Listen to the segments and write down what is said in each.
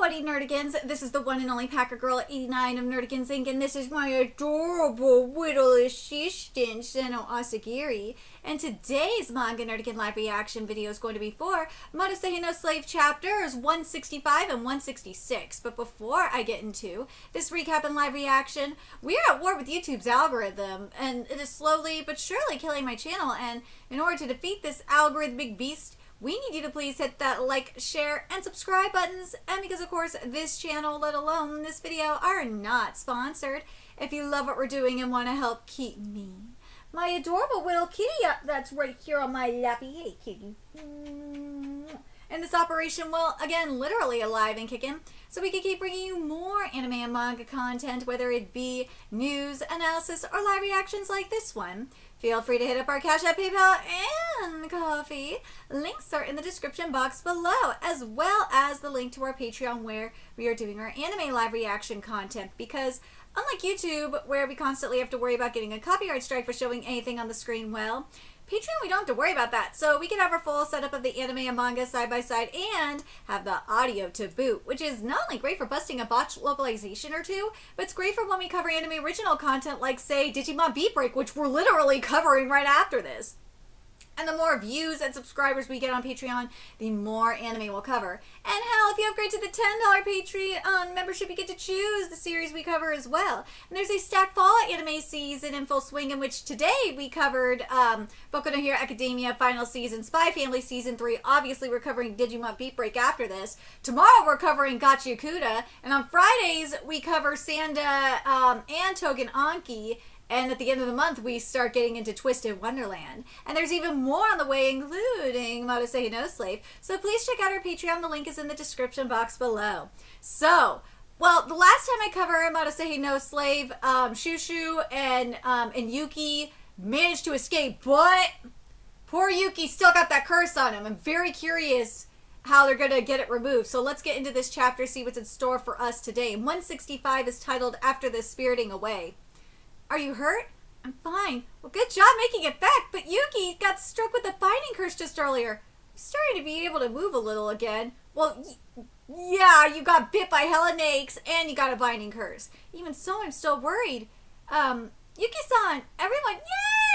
buddy Nerdigans, this is the one and only Packer Girl 89 of Nerdigans Inc. and this is my adorable little assistant, Seno Asagiri. And today's Manga Nerdigan live reaction video is going to be for Mato Seihei no Slave chapters 165 and 166. But before I get into this recap and live reaction, we are at war with YouTube's algorithm, and it is slowly but surely killing my channel. And in order to defeat this algorithmic beast, we need you to please hit that like, share, and subscribe buttons. And because, of course, this channel, let alone this video, are not sponsored. If you love what we're doing and want to help keep me, my adorable little kitty that's right here on my lappy, hey kitty, and this operation will, again, literally alive and kicking, so we can keep bringing you more anime and manga content, whether it be news, analysis, or live reactions like this one. Feel free to hit up our Cash App, PayPal, and Coffee. Links are in the description box below, as well as the link to our Patreon where we are doing our anime live reaction content. Because unlike YouTube, where we constantly have to worry about getting a copyright strike for showing anything on the screen, well, Patreon, we don't have to worry about that. So we can have our full setup of the anime and manga side by side and have the audio to boot, which is not only great for busting a botched localization or two, but it's great for when we cover anime original content like, say, Digimon Beat Break, which we're literally covering right after this. And the more views and subscribers we get on Patreon, the more anime we'll cover. And hell, if you upgrade to the $10 Patreon membership, you get to choose the series we cover as well. And there's a stacked fall anime season in full swing, in which today we covered Boku no Hero Academia Final Season, Spy Family Season 3. Obviously, we're covering Digimon Beat Break after this. Tomorrow, we're covering YACHIHO'S. And on Fridays, we cover Sanda and Togen Anki. And at the end of the month, we start getting into Twisted Wonderland. And there's even more on the way, including Mato Seihei no Slave. So please check out our Patreon. The link is in the description box below. So, well, the last time I covered Mato Seihei no Slave, Shushu and Yuki managed to escape. But poor Yuki still got that curse on him. I'm very curious how they're going to get it removed. So let's get into this chapter, see what's in store for us today. 165 is titled After the Spiriting Away. Are you hurt? I'm fine. Well, good job making it back, but Yuki got struck with a binding curse just earlier. I'm starting to be able to move a little again. Well, yeah, you got bit by hella snakes and you got a binding curse. Even so, I'm still worried. Yuki-san, everyone,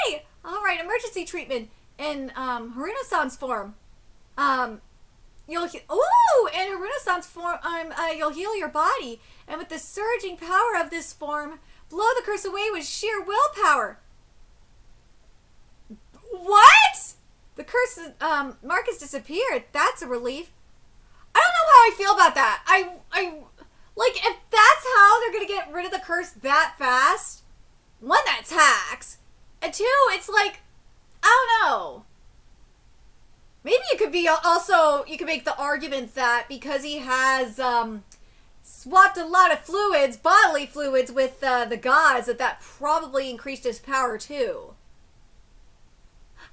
yay! All right, emergency treatment in Haruno-san's form. In Haruno-san's form, you'll heal your body, and with the surging power of this form, blow the curse away with sheer willpower. What? The curse mark has disappeared. That's a relief. I don't know how I feel about that. I like, if that's how they're gonna get rid of the curse that fast. One, that's hacks. And two, it's like, I don't know. Maybe it could be also, you could make the argument that because he has swapped a lot of fluids, bodily fluids, with the gods, that probably increased his power too.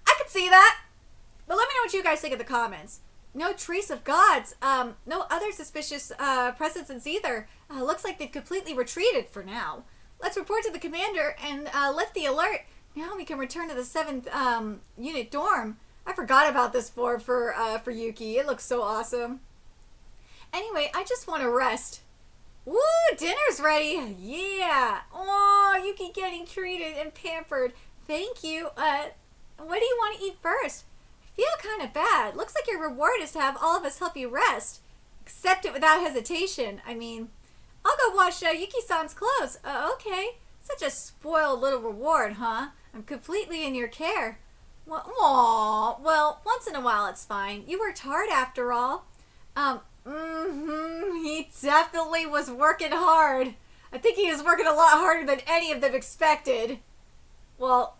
I could see that. But let me know what you guys think in the comments. No trace of gods. No other suspicious presences either. Looks like they've completely retreated for now. Let's report to the commander and lift the alert. Now we can return to the 7th unit dorm. I forgot about this form for Yuki. It looks so awesome. Anyway, I just want to rest. Woo, dinner's ready. Yeah. Oh, Yuki getting treated and pampered. Thank you. What do you want to eat first? I feel kind of bad. Looks like your reward is to have all of us help you rest. Accept it without hesitation. I mean, I'll go wash Yuki-san's clothes. Okay. Such a spoiled little reward, huh? I'm completely in your care. Well, aw, well, once in a while it's fine. You worked hard after all. He definitely was working hard. I think he was working a lot harder than any of them expected. Well,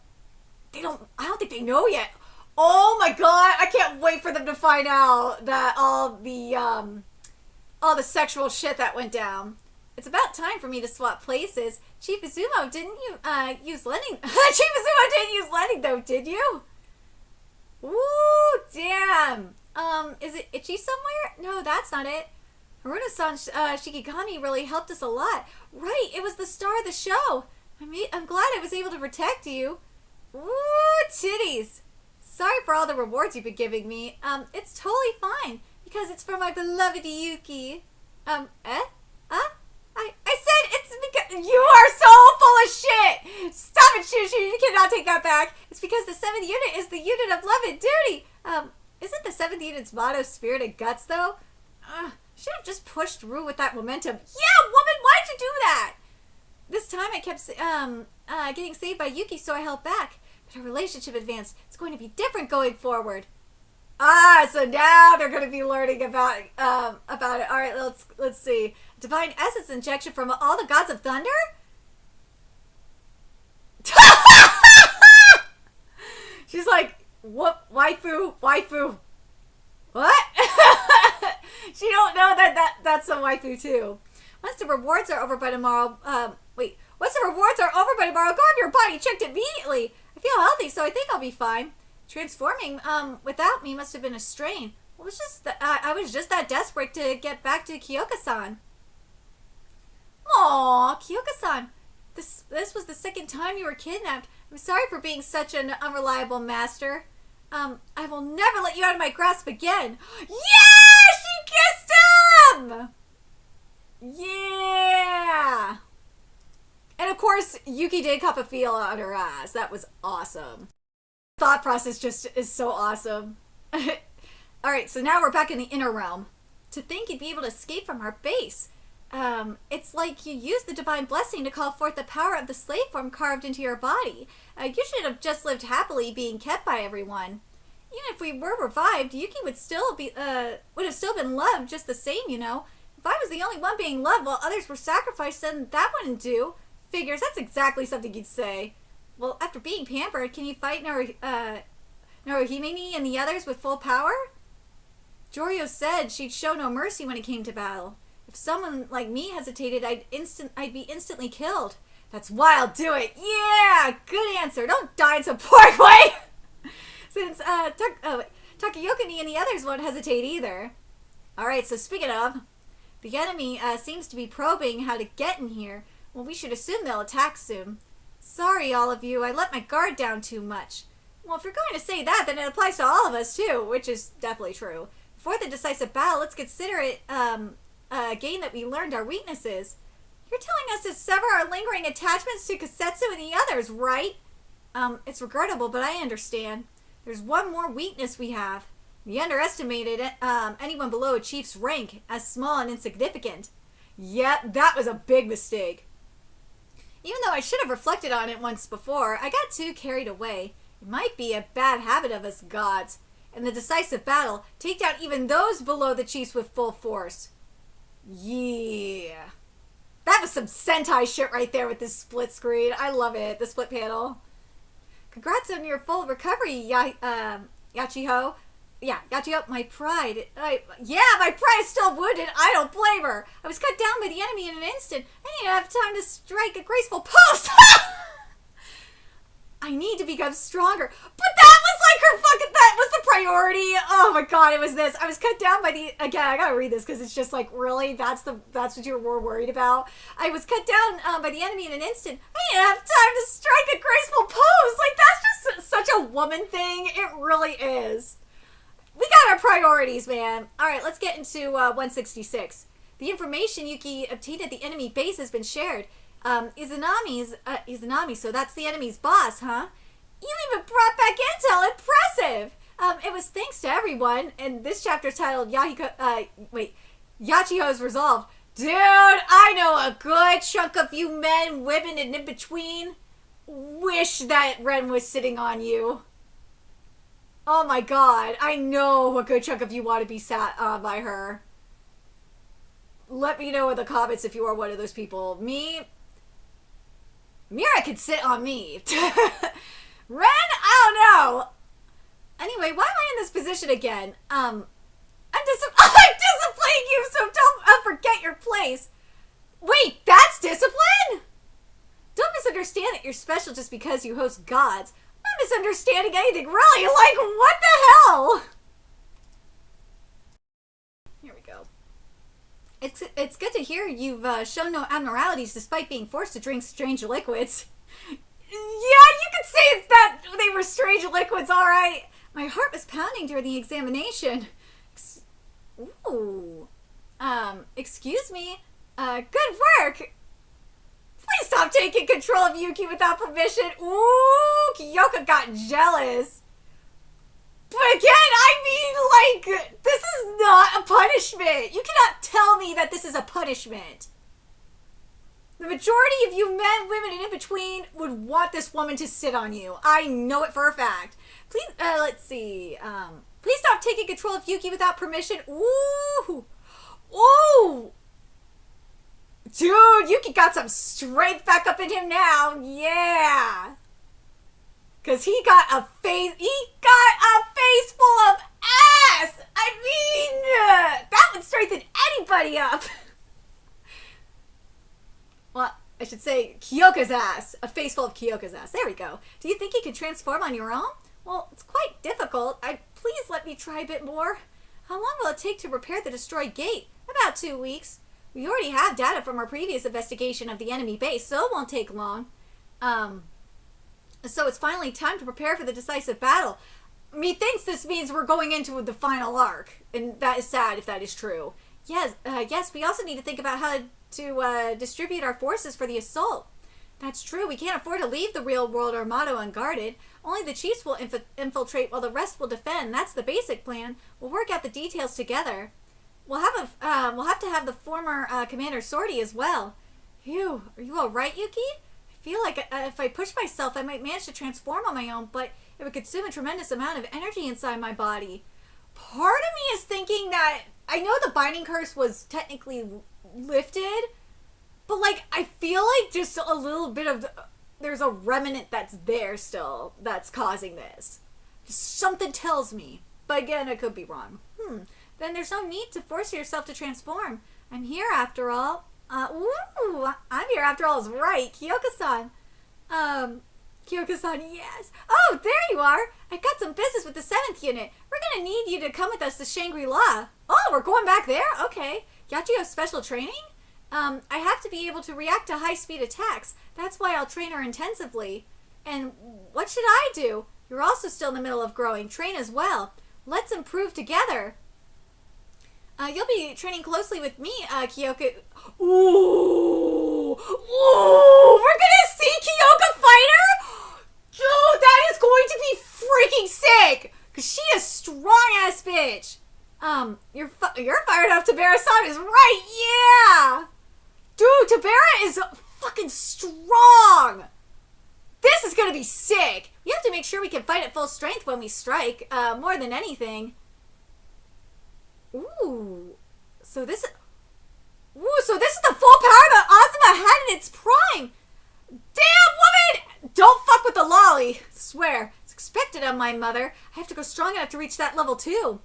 I don't think they know yet. Oh my god, I can't wait for them to find out that all the sexual shit that went down. It's about time for me to swap places. Chief Izumo, didn't you use lending? Chief Izumo didn't use lending though, did you? Ooh, damn. Is it itchy somewhere? No, that's not it. Haruno-san Shikigami really helped us a lot. Right, it was the star of the show. I'm glad I was able to protect you. Ooh, titties. Sorry for all the rewards you've been giving me. It's totally fine, because it's for my beloved Yuki. Eh? I said it's because you are so full of shit. Stop it, Shushu. You cannot take that back. It's because the 7th unit is the unit of love and duty. Isn't the 7th unit's motto spirit and guts, though? Should have just pushed through with that momentum. Yeah, woman, why'd you do that? This time I kept getting saved by Yuki, so I held back. But our relationship advanced. It's going to be different going forward. So now they're going to be learning about it. All right, let's see. Divine essence injection from all the gods of thunder? She's like, what? Waifu? What? She don't know that's a waifu too. Once the rewards are over by tomorrow, go have your body checked immediately. I feel healthy, so I think I'll be fine. Transforming without me must have been a strain. It was just that I was just that desperate to get back to Kyoka-san. Aww, Kyoka-san. This was the 2nd time you were kidnapped. I'm sorry for being such an unreliable master. I will never let you out of my grasp again. Yeah! She kissed him! Yeah! And of course, Yuki did cup a feel on her ass. That was awesome. Thought process just is so awesome. Alright, so now we're back in the inner realm. To think you'd be able to escape from our base. It's like you used the divine blessing to call forth the power of the slave form carved into your body. You should have just lived happily being kept by everyone. Even if we were revived, Yuki would have still been loved just the same, you know. If I was the only one being loved while others were sacrificed, then that wouldn't do. Figures, that's exactly something you'd say. Well, after being pampered, can you fight Naruhimeni and the others with full power? Jorio said she'd show no mercy when it came to battle. If someone like me hesitated, I'd be instantly killed. That's why I'll do it. Yeah, good answer. Don't die in some poor way. Since Takayokani and the others won't hesitate either. All right, so speaking of, the enemy seems to be probing how to get in here. Well, we should assume they'll attack soon. Sorry, all of you. I let my guard down too much. Well, if you're going to say that, then it applies to all of us too, which is definitely true. Before the decisive battle, let's consider it again that we learned our weaknesses. You're telling us to sever our lingering attachments to Kasetsu and the others, right? It's regrettable, but I understand. There's one more weakness we have. We underestimated anyone below a chief's rank as small and insignificant. Yep, that was a big mistake. Even though I should have reflected on it once before, I got too carried away. It might be a bad habit of us gods. In the decisive battle, take down even those below the chiefs with full force. Yeah. That was some Sentai shit right there with this split screen. I love it, the split panel. Congrats on your full recovery, Yachiho. Yeah, Yachiho, my pride. My pride is still wounded. I don't blame her. I was cut down by the enemy in an instant. I didn't have time to strike a graceful pose. I need to become stronger. But that was like that was the priority. Oh my god, it was this. I was cut down by again, I gotta read this because it's just like, really? That's what you were worried about? I was cut down by the enemy in an instant. I didn't have time to strike a graceful pose. Like, that's just such a woman thing. It really is. We got our priorities, man. Alright, let's get into 166. The information Yuki obtained at the enemy base has been shared. Izanami, so that's the enemy's boss, huh? You even brought back intel. Impressive! It was thanks to everyone, and this chapter is titled Yachiho's Resolve. Dude, I know a good chunk of you men, women, and in between wish that Ren was sitting on you. Oh my god, I know a good chunk of you want to be sat by her. Let me know in the comments if you are one of those people. Mira could sit on me. Ren? I don't know. Anyway, why am I in this position again? I'm disciplining you, so don't forget your place. Wait, that's discipline? Don't misunderstand that you're special just because you host gods. I'm not misunderstanding anything, really. Like, what the hell? Here we go. It's good to hear you've shown no abnormalities despite being forced to drink strange liquids. Yeah, you could say it's that they were strange liquids, alright. My heart was pounding during the examination. Ooh. Excuse me? Good work! Please stop taking control of Yuki without permission. Ooh, Kyoka got jealous. But again, I mean, like, this is not a punishment. You cannot tell me that this is a punishment. The majority of you men, women, and in between would want this woman to sit on you. I know it for a fact. Please, let's see. Please stop taking control of Yuki without permission. Ooh. Ooh. Dude, Yuki got some strength back up in him now. Yeah. Cause he got a face full of ass. I mean, that would strengthen anybody up. Well, I should say Kyoka's ass. A face full of Kyoka's ass. There we go. Do you think you could transform on your own? Well, it's quite difficult. Please let me try a bit more. How long will it take to repair the destroyed gate? About 2 weeks. We already have data from our previous investigation of the enemy base, so it won't take long. So it's finally time to prepare for the decisive battle. Methinks this means we're going into the final arc, and that is sad if that is true. Yes, we also need to think about how to distribute our forces for the assault. That's true. We can't afford to leave the real world Armado unguarded. Only the chiefs will infiltrate while the rest will defend. That's the basic plan. We'll work out the details together. We'll have to have the former Commander Sortie as well. Phew, are you all right, Yuki? I feel like if I push myself, I might manage to transform on my own, but it would consume a tremendous amount of energy inside my body. Part of me is thinking that I know the binding curse was technically lifted, but like I feel like just a little bit of there's a remnant that's there still that's causing this. Something tells me, but again, I could be wrong. Then there's no need to force yourself to transform. I'm here after all. I'm here after all is right. Kyoka-san. Kyoka-san, yes. Oh, there you are. I got some business with the 7th unit. We're gonna need you to come with us to Shangri-La. Oh, we're going back there? Okay. YACHIHO'S special training? I have to be able to react to high-speed attacks. That's why I'll train her intensively. And what should I do? You're also still in the middle of growing. Train as well. Let's improve together. You'll be training closely with me, Kyoka. Ooh! We're gonna see Kyoka fight her? Dude, that is going to be freaking sick! Cause she is strong-ass bitch. You're fired up. Tabara-san is right, yeah! Dude, Tabara is fucking strong! This is gonna be sick! We have to make sure we can fight at full strength when we strike, more than anything. So this is the full power that Azuma had in its prime. Damn, woman! Don't fuck with the lolly. Swear, it's expected of my mother. I have to go strong enough to reach that level too.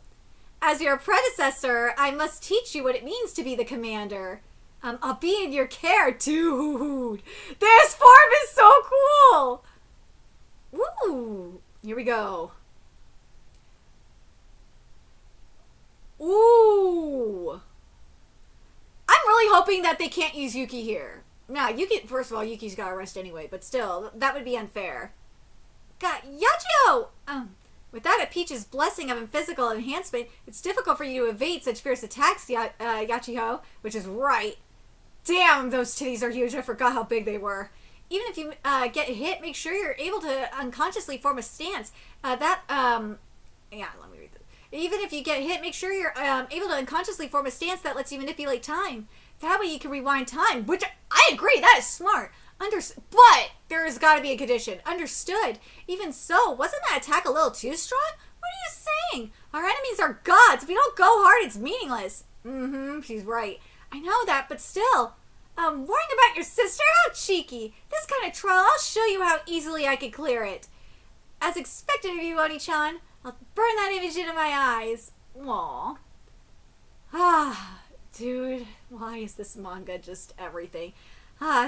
As your predecessor, I must teach you what it means to be the commander. I'll be in your care, dude. This form is so cool. Here we go. I'm really hoping that they can't use Yuki here. Nah, Yuki, first of all, Yuki's got a rest anyway, but still, that would be unfair. God, YACHIHO! Without a Peach's blessing of physical enhancement, it's difficult for you to evade such fierce attacks, YACHIHO, which is right. Damn, those titties are huge. I forgot how big they were. Even if you get hit, make sure you're able to unconsciously form a stance. Yeah, let me read this. Even if you get hit, make sure you're able to unconsciously form a stance that lets you manipulate time. That way you can rewind time, which I agree, that is smart. But there has got to be a condition. Understood. Even so, wasn't that attack a little too strong? What are you saying? Our enemies are gods. If we don't go hard, it's meaningless. She's right. I know that, but still. Worrying about your sister? How cheeky. This kind of trial, I'll show you how easily I can clear it. As expected of you, Oni-chan. I'll burn that image into my eyes. Aww. Dude, why is this manga just everything?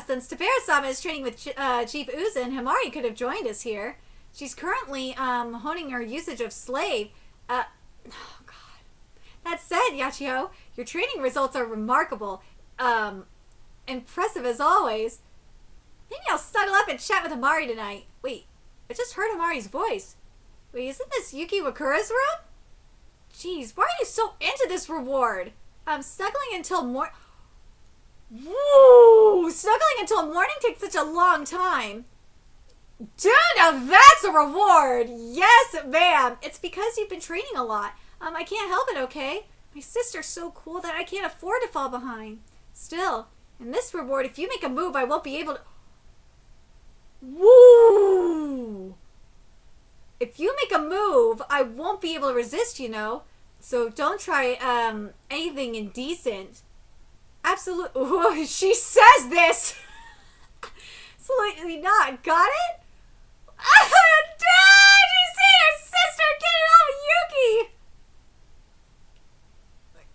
Since Tabara-sama is training with Chief Uzan, Himari could have joined us here. She's currently honing her usage of slave. Oh god. That said, YACHIHO, your training results are remarkable. Impressive as always. Maybe I'll snuggle up and chat with Himari tonight. Wait, I just heard Himari's voice. Wait, isn't this Yuki Wakura's room? Jeez, why are you so into this reward? Snuggling until Woo! Snuggling until morning takes such a long time. Dude, now that's a reward. Yes, ma'am. It's because you've been training a lot. I can't help it, okay? My sister's so cool that I can't afford to fall behind. Still, in this reward, if you make a move, I won't be able to... Woo! If you make a move, I won't be able to resist, you know. So don't try anything indecent. Absolutely. She says this. Absolutely not. Got it? Dad, you see your sister getting off Yuki.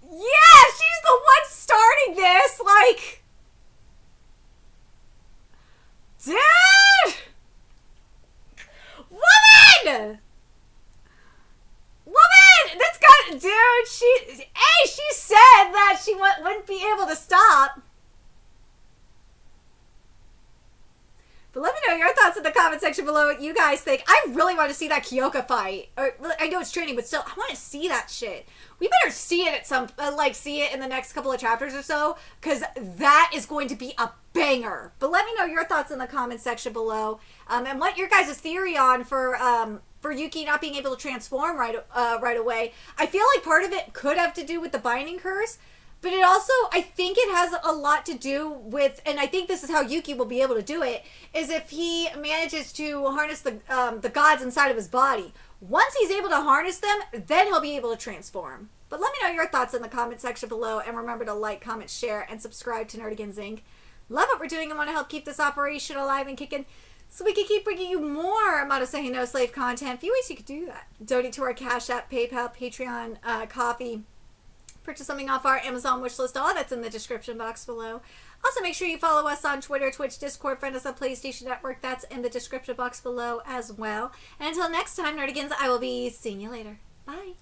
Yeah, she's the one starting this. Like, Dad, woman. That's got, dude. She said that she wouldn't be able to stop. But let me know your thoughts in the comment section below what you guys think. I really want to see that Kyoka fight. I know it's training, but still, I want to see that shit. We better see it at some, see it in the next couple of chapters or so, because that is going to be a banger. But let me know your thoughts in the comment section below, and what your guys' theory on for Yuki not being able to transform right away. I feel like part of it could have to do with the binding curse, but it also, I think it has a lot to do with, and I think this is how Yuki will be able to do it, is if he manages to harness the gods inside of his body. Once he's able to harness them, then he'll be able to transform. But let me know your thoughts in the comment section below, and remember to like, comment, share, and subscribe to Nerdigans Inc. Love what we're doing and want to help keep this operation alive and kicking, so we can keep bringing you more Mato Seihei No Slave content. A few ways you could do that. Donate to our Cash App, PayPal, Patreon, Coffee. Purchase something off our Amazon wishlist. All that's in the description box below. Also, make sure you follow us on Twitter, Twitch, Discord, friend us on PlayStation Network. That's in the description box below as well. And until next time, Nerdigans, I will be seeing you later. Bye.